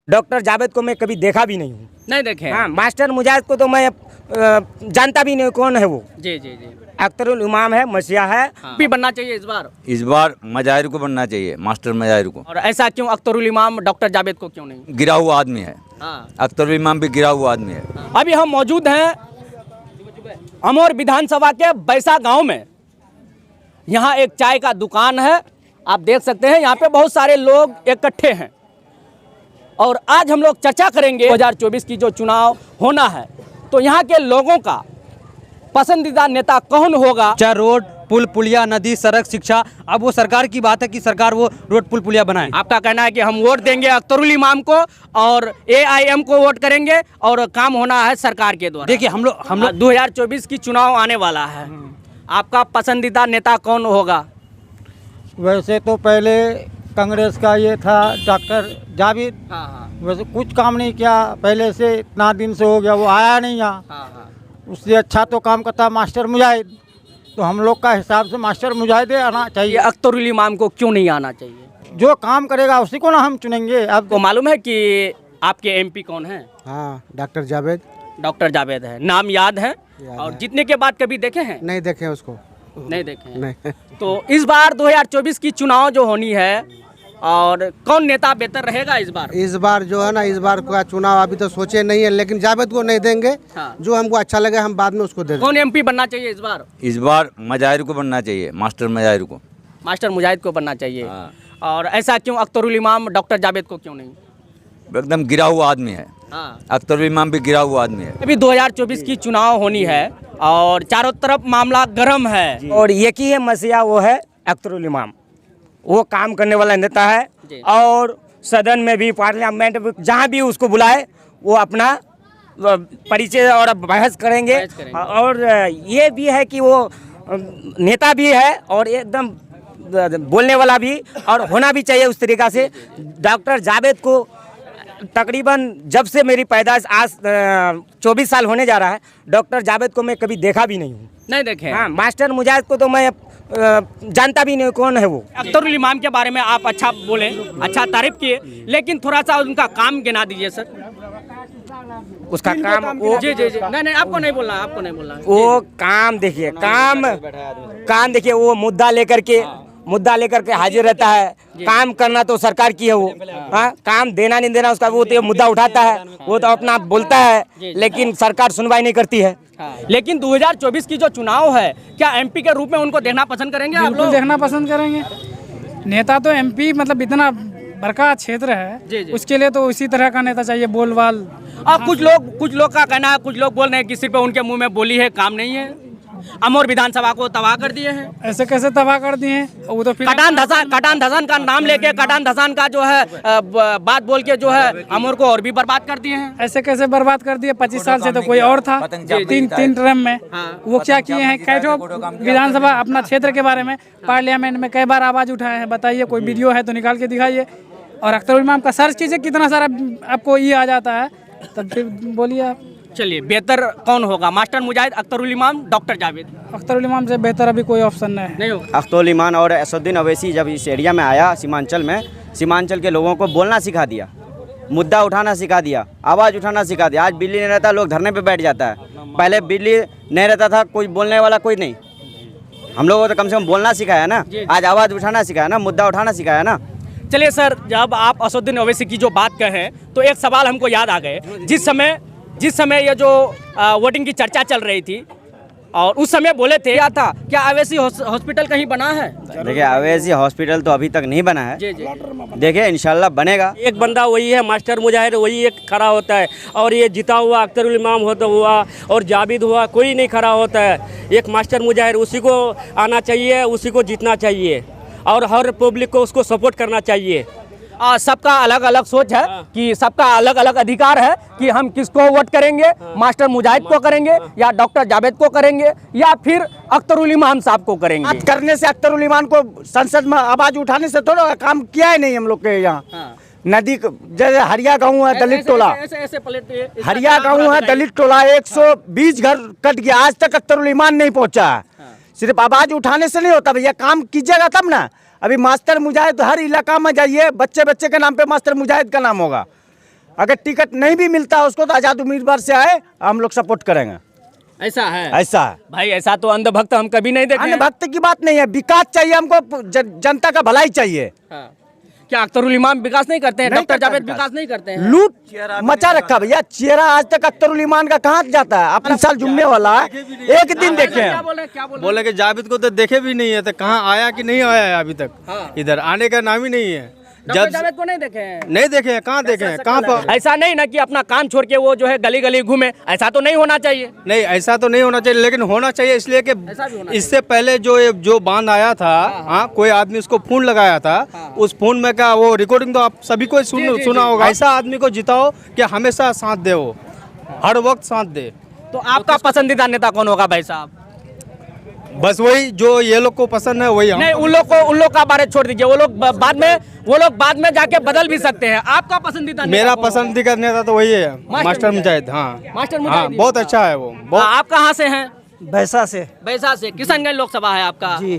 Doctor Javed को मैं कभी देखा भी नहीं हूँ। नहीं देखे हैं? हाँ, मास्टर मुजाहिद को तो मैं जानता भी नहीं कौन है वो। जी जी जी। अख्तरुल इमाम है, मसीहा है। भी बनना चाहिए इस बार। इस बार मजाहिर को बनना चाहिए, मास्टर मजाहिर को। और ऐसा क्यों अख्तरुल इमाम डॉक्टर जावेद को क्यों नहीं? गिरा हुआ आदमी है। हाँ। अख्तरुल इमाम भी गिरा हुआ आदमी है। अभी हम मौजूद हैं अमोर विधानसभा के बैसा गांव में। यहाँ एक चाय का दुकान है, आप देख सकते हैं। यहाँ पे बहुत सारे लोग इकट्ठे हैं और आज हम लोग चर्चा करेंगे 2024 की जो चुनाव होना है, तो यहाँ के लोगों का पसंदीदा नेता कौन होगा। चाहे रोड, पुल, पुलिया, नदी, सड़क, शिक्षा, अब वो सरकार की बात है कि सरकार वो रोड, पुल, पुलिया बनाए। आपका कहना है कि हम वोट देंगे अख्तरुल इमाम को और AIM को वोट करेंगे और काम होना है सरकार के द्वारा। देखिए हम लोग 2024 की चुनाव आने वाला है, आपका पसंदीदा नेता कौन होगा? वैसे तो पहले कांग्रेस का ये था डॉक्टर जावेद। हाँ वैसे कुछ काम नहीं किया पहले से, इतना दिन से हो गया वो आया नहीं यहाँ। हाँ। उससे अच्छा तो काम करता मास्टर मुजाहिद, तो हम लोग का हिसाब से मास्टर मुजाहिद आना ये चाहिए। अख्तरुल इमाम को क्यों नहीं आना चाहिए? जो काम करेगा उसी को ना हम चुनेंगे। अब आपको मालूम है कि आपके MP कौन है? हाँ, डॉक्टर जावेद। डॉक्टर जावेद है, नाम याद है? और जीतने के बाद कभी देखे हैं? नहीं देखे उसको। नहीं देखे हैं। नहीं। तो इस बार 2024 की चुनाव जो होनी है, और कौन नेता बेहतर रहेगा इस बार? इस बार जो है ना, इस बार का चुनाव अभी तो सोचे नहीं है, लेकिन जावेद को नहीं देंगे। हाँ। जो हमको अच्छा लगे हम बाद में उसको दे देंगे। कौन MP बनना चाहिए इस बार? इस बार मजाहिर को बनना चाहिए, मास्टर मजाहिर को। मास्टर मुजाहिद को बनना चाहिए। हाँ। और ऐसा क्यों अख्तरुल इमाम डॉक्टर जावेद को क्यों नहीं? एकदम गिरा हुआ आदमी है। हाँ। अख्तरुल इमाम भी गिरा हुआ आदमी है। अभी 2024 की चुनाव होनी है और चारों तरफ मामला गर्म है। और एक ही है मसीहा, वो है अख्तरुल इमाम। वो काम करने वाला नेता है और सदन में भी, पार्लियामेंट में, जहाँ भी उसको बुलाए वो अपना परिचय और बहस करेंगे। और ये भी है कि वो नेता भी है और एकदम बोलने वाला भी, और होना भी चाहिए उस तरीक़ा से। डॉक्टर जावेद को तकरीबन जब से मेरी पैदाइश आज 24 साल होने जा रहा है, डॉक्टर जावेद को मैं कभी देखा भी नहीं हूँ। नहीं देखे हैं? हाँ, मास्टर मुजाहिद को तो मैं जानता भी नहीं कौन है वो। अख्तरुल इमाम के बारे में आप अच्छा बोले, अच्छा तारीफ किए, लेकिन थोड़ा सा उनका काम गिना दीजिए सर। उसका काम वो, जी जी जी। नहीं, आपको नहीं बोलना, आपको नहीं बोलना। वो काम देखिए, काम देखिए, वो मुद्दा लेकर के हाजिर रहता है। काम करना तो सरकार की है वो। हाँ, काम देना नहीं देना उसका, वो तो मुद्दा उठाता है, वो तो अपना बोलता है, लेकिन सरकार सुनवाई नहीं करती है। लेकिन 2024 की जो चुनाव है, क्या MP के रूप में उनको देखना पसंद करेंगे आप बिल्कुल लोग? देखना पसंद करेंगे। नेता तो MP मतलब इतना बड़का क्षेत्र जी, है, जी। उसके लिए तो इसी तरह का नेता चाहिए, बोलबाल। अब कुछ लोग का कहना है, कुछ लोग बोल रहे हैं कि सिर्फ उनके मुंह में बोली है, काम नहीं है। अमोर विधानसभा को तबाह कर दिए हैं। ऐसे कैसे तबाह कर दिए हैं? वो तो फिर कटान धसान का नाम लेके, कटान धसान का जो है बात बोल के जो है अमोर को और भी बर्बाद कर दिए हैं। ऐसे कैसे बर्बाद कर दिए? 25 साल से तो कोई और था, तीन टर्म में। वो क्या किए हैं? कैठो विधानसभा अपना क्षेत्र के बारे में पार्लियामेंट में कई बार आवाज उठाए हैं, बताइए। कोई वीडियो है तो निकाल के दिखाइए। और अख्तरुल इमाम का सर्च कीजिए, कितना सारा आपको ये आ जाता है, तब फिर बोलिए आप। चलिए, बेहतर कौन होगा, मास्टर मुजाहिद, अख्तरुल इमाम, डॉक्टर जावेद? अख्तरुल इमाम से बेहतर अभी कोई ऑप्शन नहीं होगा। अख्तरुल इमाम और असदुद्दीन अवैसी जब इस एरिया में आया, सीमांचल के लोगों को बोलना सिखा दिया, मुद्दा उठाना सिखा दिया, आवाज़ उठाना सिखा दिया। आज बिजली नहीं रहता, लोग धरने पे बैठ जाता है। पहले बिजली नहीं रहता था, कोई बोलने वाला कोई नहीं। हम लोगों को तो कम से कम बोलना सिखाया ना, आज आवाज़ उठाना सिखाया ना, मुद्दा उठाना सिखाया ना। चलिए सर, जब आप असदुद्दीन अवैसी की जो बात कहें तो एक सवाल हमको याद आ गए। जिस समय ये जो वोटिंग की चर्चा चल रही थी और उस समय बोले थे, क्या था, क्या अवैसी हॉस्पिटल कहीं बना है? देखिए, अवैसी हॉस्पिटल तो अभी तक नहीं बना है। देखिए, इंशाल्लाह बनेगा। एक बंदा वही है, मास्टर मुजाहिद, वही एक खड़ा होता है। और ये जीता हुआ अख्तरुल इमाम होता हुआ और जावेद हुआ, कोई नहीं खड़ा होता है। एक मास्टर मुजाहिद, उसी को आना चाहिए, उसी को जीतना चाहिए और हर पब्लिक को उसको सपोर्ट करना चाहिए। सबका अलग अलग सोच है कि सबका अलग अलग अधिकार है कि हम किसको वोट करेंगे, मास्टर मुजाहिद को करेंगे या डॉक्टर जावेद को करेंगे या फिर अख्तरुल इमाम साहब को करेंगे। बात करने से अख्तरुल इमाम को संसद में आवाज उठाने से थोड़ा काम किया है नहीं हम लोग के यहाँ। नदी जैसे हरिया गाँव है, दलित टोला, हरिया गाँव है, दलित टोला, 120 घर कट गया, आज तक अख्तरुल इमाम नहीं पहुँचा है। सिर्फ आवाज उठाने से नहीं होता भैया, काम कीजिएगा तब ना। अभी मास्टर मुजाहिद हर इलाका में जाइए, बच्चे के नाम पे मास्टर मुजाहिद का नाम होगा। अगर टिकट नहीं भी मिलता है उसको तो आजाद उम्मीदवार से आए, हम लोग सपोर्ट करेंगे। ऐसा है ऐसा है भाई, ऐसा तो अंधभक्त हम कभी नहीं देखे अन्य हैं। भक्त की बात नहीं है, विकास चाहिए हमको, जनता का भलाई चाहिए। हाँ। क्या अख्तरुल इमाम विकास नहीं करते हैं? नहीं डॉक्टर करता जावेद विकास। विकास नहीं करते हैं? लूट मचा रखा भैया, चेहरा आज तक अख्तरुल ईमान का कहाँ जाता है? अपने साल जुम्मे वाला एक दिन देखे क्या हैं। बोल रहे हैं, क्या बोल रहे हैं? बोले कि जावेद को तो देखे भी नहीं है, तो कहाँ आया कि नहीं आया है अभी तक, इधर आने का नाम ही नहीं है। डॉक्टर जावेद को नहीं देखे हैं? नहीं देखे हैं, कहाँ देखे हैं, कहाँ पर? ऐसा नहीं ना कि अपना काम छोड़ के वो जो है गली गली घूमे, ऐसा तो नहीं होना चाहिए। नहीं, ऐसा तो नहीं होना चाहिए, लेकिन होना चाहिए इसलिए कि ऐसा भी होना इससे पहले जो बांध आया था, हाँ, कोई आदमी उसको फोन लगाया था, उस फोन में का वो रिकॉर्डिंग तो आप सभी को सुना होगा। ऐसा आदमी को जिताओ कि हमेशा साथ दे, वो हर वक्त साथ दे। तो आपका पसंदीदा नेता कौन होगा भाई साहब? बस वही जो ये लोग को पसंद है वही हम। नहीं, उन लोग का बारे छोड़ दीजिए, वो लोग बाद में जाके बदल भी सकते हैं। आपका पसंदीदा नेता मेरा कौन होगा? पसंदीदा नेता तो वही है, मास्टर मुजाहिद। हाँ, मास्टर हाँ, मुजाहिद बहुत अच्छा है वो, बहुत। आप कहाँ से हैं? बैसा से। बैसा से। किशनगंज लोकसभा है आपका जी।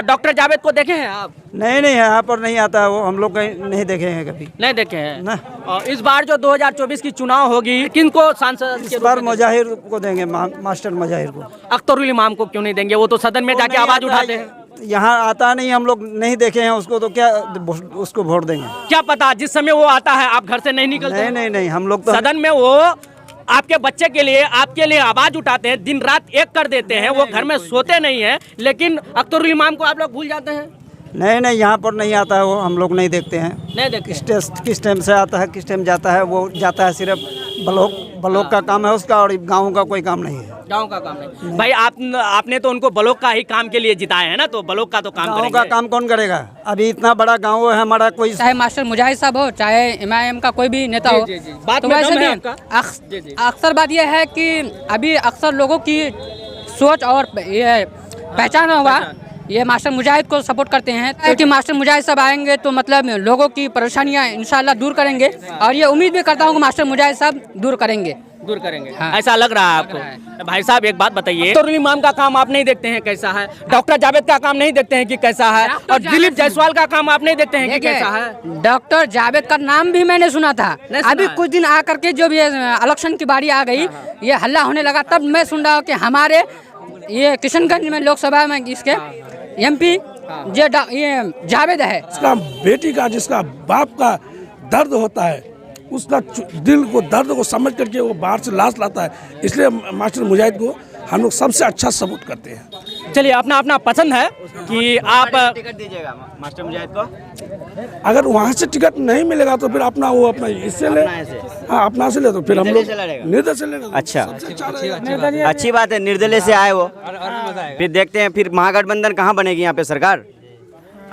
डॉक्टर जावेद को देखे हैं आप? नहीं यहाँ पर नहीं आता है वो, हम लोग नहीं देखे हैं कभी। नहीं देखे हैं ना। और इस बार जो 2024 की चुनाव होगी, किनको सांसद के इस रूप बार में देंगे? मुजाहिर को देंगे, मास्टर मुजाहिर को। अख्तरुल इमाम को क्यों नहीं देंगे? वो तो सदन में जाके आवाज उठाते हैं। यहाँ आता नहीं, हम लोग नहीं देखे हैं उसको, तो क्या उसको वोट देंगे? क्या पता जिस समय वो आता है आप घर से नहीं निकलते? नहीं, हम लोग तो सदन में वो आपके बच्चे के लिए, आपके लिए आवाज उठाते हैं, दिन रात एक कर देते हैं, वो घर में सोते नहीं है, लेकिन अख्तरुल इमाम को आप लोग भूल जाते हैं। नहीं यहाँ पर नहीं आता है वो, हम लोग नहीं देखते हैं। नहीं देखते। किस टाइम से आता है, किस टाइम जाता है, वो जाता है सिर्फ ब्लॉक का काम है उसका, और गाँव का कोई काम नहीं है। गाँव का काम नहीं भाई। आपने तो उनको ब्लॉक का ही काम के लिए जिताया है ना, तो ब्लॉक का तो काम गाँव करेंगे। का काम कौन करेगा? अभी इतना बड़ा गाँव है हमारा, कोई चाहे मास्टर मुजाहिद साहब हो, चाहे इमाम का कोई भी नेता हो, बात तो में वैसे दम है भी आपका। अक्सर बात यह है कि अभी अक्सर लोगों की सोच और ये पहचान हुआ, ये मास्टर मुजाहिद को सपोर्ट करते हैं कि मास्टर मुजाहिद साहब आएंगे तो मतलब लोगों की परेशानियां इंशाल्लाह दूर करेंगे, और ये उम्मीद भी करता हूँ कि मास्टर मुजाहिद साहब दूर करेंगे। हाँ। ऐसा लग रहा है आपको? भाई साहब एक बात बताइए, अख्तरुल इमाम का काम आप नहीं देखते हैं कैसा है? डॉक्टर जावेद का काम नहीं देखते हैं कि कैसा है? और दिलीप जायसवाल का काम आप नहीं देखते हैं कि कैसा है? डॉक्टर जावेद का नाम भी मैंने सुना था, अभी कुछ दिन आकर के जब ये इलेक्शन की बारी आ गई, ये हल्ला होने लगा, तब मैं सुन रहा हूँ कि हमारे ये किशनगंज में लोकसभा में इसके MP ये जावेद है। जिसका बेटी का, जिसका बाप का दर्द होता है, उसका दिल को, दर्द को समझ करके वो बाहर से लाश लाता है, इसलिए मास्टर मुजाहिद को हम लोग सबसे अच्छा सपोर्ट करते हैं। चलिए, अपना अपना पसंद है कि आप टिकट दीजिएगा मास्टर मुजाहिद को। अगर वहाँ से टिकट नहीं मिलेगा तो फिर अपना इससे ले, हाँ अपना से ले, तो फिर हम लोग निर्दलीय से लेंगे। अच्छा, अच्छी बात है, निर्दलीय से आए वो। फिर देखते हैं फिर महागठबंधन कहाँ बनेगी यहाँ पे सरकार।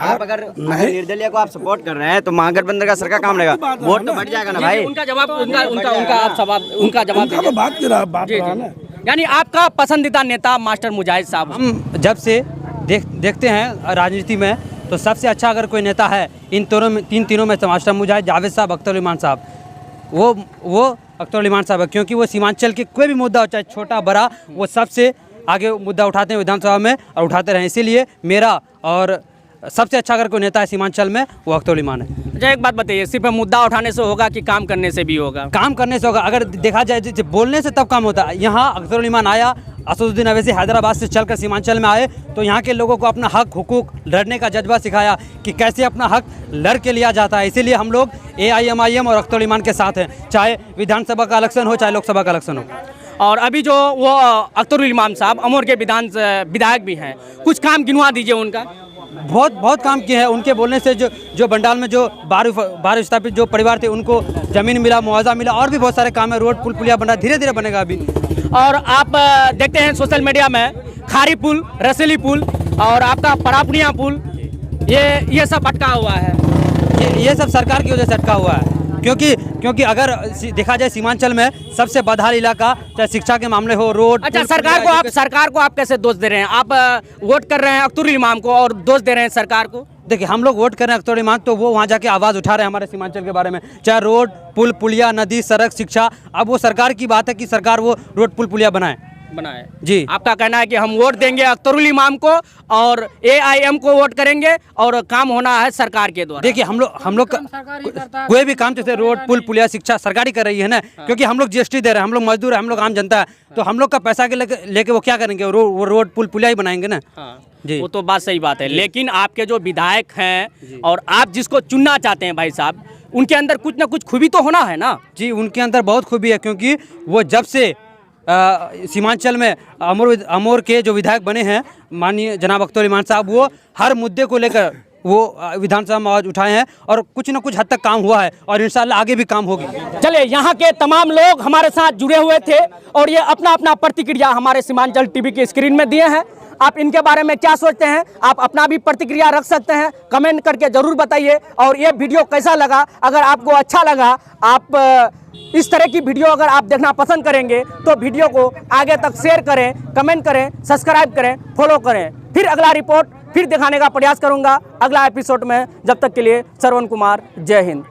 आप अगर निर्दलीय को आप सपोर्ट कर रहे हैं तो महागठबंधन का सरकार काम रहेगा, वोट तो बढ़ जाएगा ना भाई। उनका जवाब बात रहा ना। यानी आपका पसंदीदा नेता मास्टर मुजाहिद साहब। हम जब से देखते हैं राजनीति में, तो सबसे अच्छा अगर कोई नेता है इन तीनों में से मास्टर मुजाहिद, जावेद साहब, अख्तरुल इमाम साहब, वो अख्तरुल इमाम साहब है, क्योंकि वो सीमांचल के कोई भी मुद्दा हो, चाहे छोटा बड़ा, वो सबसे आगे मुद्दा उठाते हैं विधानसभा में और उठाते रहे। इसीलिए मेरा और सबसे अच्छा अगर कोई नेता है सीमांचल में, वो अख्तरुल इमाम है। अच्छा, एक बात बताइए, सिर्फ मुद्दा उठाने से होगा कि काम करने से भी होगा? काम करने से होगा। अगर देखा जाए बोलने से तब काम होता है। यहाँ अख्तरुल इमाम आया, असदुद्दीन अवैसी हैदराबाद से चलकर सीमांचल में आए, तो यहाँ के लोगों को अपना हक हुकूक लड़ने का जज्बा सिखाया कि कैसे अपना हक लड़ के लिया जाता है। इसीलिए हम लोग AIMIM और अख्तरुल इमाम के साथ हैं, चाहे विधानसभा का इलेक्शन हो, चाहे लोकसभा का इलेक्शन हो। और अभी जो वो अख्तरुल इमाम साहब अमोर के विधायक भी हैं, कुछ काम गिनवा दीजिए उनका। बहुत काम किए हैं। उनके बोलने से जो बंडाल में जो बाहर विस्थापित जो परिवार थे, उनको ज़मीन मिला, मुआवजा मिला, और भी बहुत सारे काम है। रोड पुल पुलिया बना, धीरे धीरे बनेगा अभी। और आप देखते हैं सोशल मीडिया में खारी पुल, रसेली पुल और आपका परापुनिया पुल, ये सब अटका हुआ है। ये सब सरकार की वजह से अटका हुआ है, क्योंकि अगर देखा जाए सीमांचल में सबसे बदहाल इलाका, चाहे शिक्षा के मामले हो, रोड। अच्छा, सरकार को आप कैसे दोष दे रहे हैं? आप वोट कर रहे हैं अख्तरुल इमाम को और दोष दे रहे हैं सरकार को। देखिए, हम लोग वोट कर रहे हैं अख्तरुल इमाम, तो वो वहाँ जाके आवाज़ उठा रहे हैं हमारे सीमांचल के बारे में, चाहे रोड पुल पुलिया, नदी, सड़क, शिक्षा। अब वो सरकार की बात है कि सरकार वो रोड पुल पुलिया बनाए। बनाए जी। आपका कहना है कि हम वोट देंगे अख्तरुल इमाम को और AIM को वोट करेंगे और काम होना है सरकार के द्वारा। देखिए हम लोग कोई भी काम जैसे रोड पुल पुलिया शिक्षा सरकारी कर रही है ना, क्योंकि हम लोग GST दे रहे हैं, हम लोग मजदूर है, हम लोग आम जनता है, तो हम लोग का पैसा के लेके वो क्या करेंगे, वो रोड पुल पुलिया ही बनाएंगे ना। जी वो तो बात सही बात है, लेकिन आपके जो विधायक हैं और आप जिसको चुनना चाहते हैं भाई साहब, उनके अंदर कुछ ना कुछ खूबी तो होना है ना। जी उनके अंदर बहुत खूबी है, क्योंकि वो जब से सीमांचल में अमोर के जो विधायक बने हैं माननीय जनाब अख्तरुल इमान साहब, वो हर मुद्दे को लेकर वो विधानसभा में आवाज उठाए हैं और कुछ न कुछ हद तक काम हुआ है और इंशाल्लाह आगे भी काम होगी। चले यहाँ के तमाम लोग हमारे साथ जुड़े हुए थे और ये अपना अपना प्रतिक्रिया हमारे सीमांचल टीवी की स्क्रीन में दिए हैं। आप इनके बारे में क्या सोचते हैं, आप अपना भी प्रतिक्रिया रख सकते हैं, कमेंट करके जरूर बताइए। और ये वीडियो कैसा लगा, अगर आपको अच्छा लगा, आप इस तरह की वीडियो अगर आप देखना पसंद करेंगे तो वीडियो को आगे तक शेयर करें, कमेंट करें, सब्सक्राइब करें, फॉलो करें। फिर अगला रिपोर्ट फिर दिखाने का प्रयास करूंगा अगला एपिसोड में। जब तक के लिए श्रवण कुमार, जय हिंद।